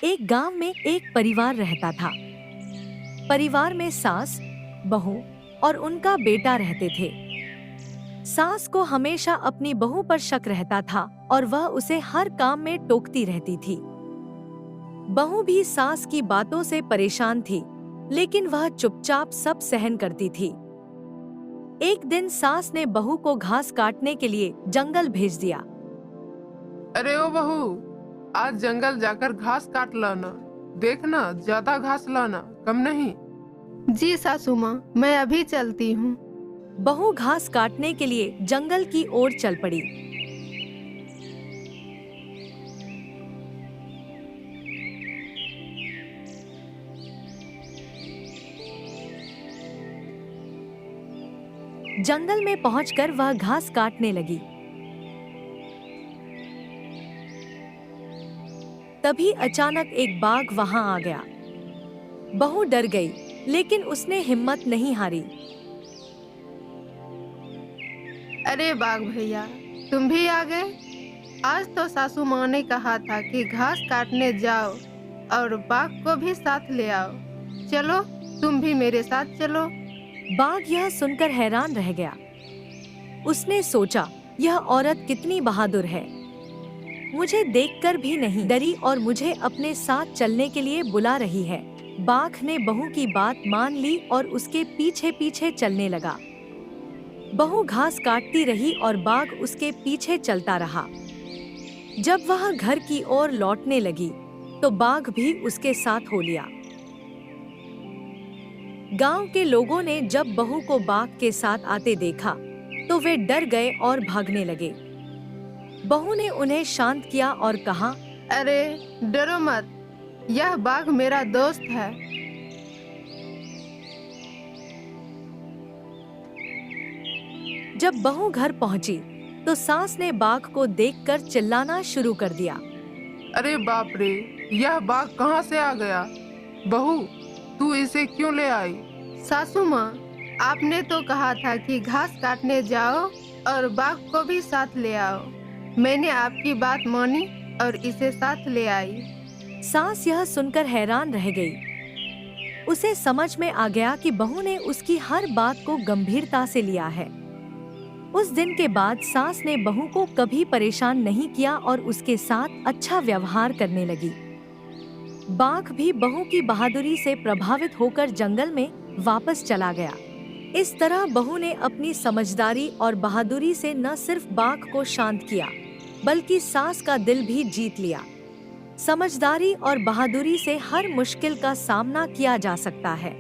एक गांव में एक परिवार रहता था। परिवार में सास, बहू और उनका बेटा रहते थे। सास को हमेशा अपनी बहू पर शक रहता था और वह उसे हर काम में टोकती रहती थी। बहू भी सास की बातों से परेशान थी, लेकिन वह चुपचाप सब सहन करती थी। एक दिन सास ने बहू को घास काटने के लिए जंगल भेज दिया। अरे ओ बहू, आज जंगल जाकर घास काट लाना। देखना ज्यादा घास लाना, कम नहीं। जी सासू माँ, मैं अभी चलती हूँ। बहू घास काटने के लिए जंगल की ओर चल पड़ी। जंगल में पहुंचकर वह घास काटने लगी। तभी अचानक एक बाघ वहां आ गया। बहू डर गई, लेकिन उसने हिम्मत नहीं हारी। अरे बाघ भैया, तुम भी आ गए। आज तो सासू माँ ने कहा था कि घास काटने जाओ और बाघ को भी साथ ले आओ। चलो, तुम भी मेरे साथ चलो। बाघ यह सुनकर हैरान रह गया। उसने सोचा, यह औरत कितनी बहादुर है। मुझे देखकर भी नहीं डरी और मुझे अपने साथ चलने के लिए बुला रही है। बाघ ने बहू की बात मान ली और उसके पीछे पीछे चलने लगा। बहू घास काटती रही और बाघ उसके पीछे चलता रहा। जब वह घर की ओर लौटने लगी, तो बाघ भी उसके साथ हो लिया। गांव के लोगों ने जब बहू को बाघ के साथ आते देखा, तो वे डर गए और भागने लगे। बहू ने उन्हें शांत किया और कहा, अरे डरो मत, यह बाघ मेरा दोस्त है। जब बहू घर पहुंची, तो सास ने बाघ को देखकर चिल्लाना शुरू कर दिया। अरे बाप रे, यह बाघ कहाँ से आ गया? बहू, तू इसे क्यों ले आई? सासू माँ, आपने तो कहा था कि घास काटने जाओ और बाघ को भी साथ ले आओ। मैंने आपकी बात मानी और इसे साथ ले आई। सास यह सुनकर हैरान रह गई। उसे समझ में आ गया कि बहू ने उसकी हर बात को गंभीरता से लिया है। उस दिन के बाद सास ने बहू को कभी परेशान नहीं किया और उसके साथ अच्छा व्यवहार करने लगी। बाघ भी बहू की बहादुरी से प्रभावित होकर जंगल में वापस चला गया। इस तरह बहू ने अपनी समझदारी और बहादुरी से न सिर्फ बाघ को शांत किया, बल्कि सास का दिल भी जीत लिया। समझदारी और बहादुरी से हर मुश्किल का सामना किया जा सकता है।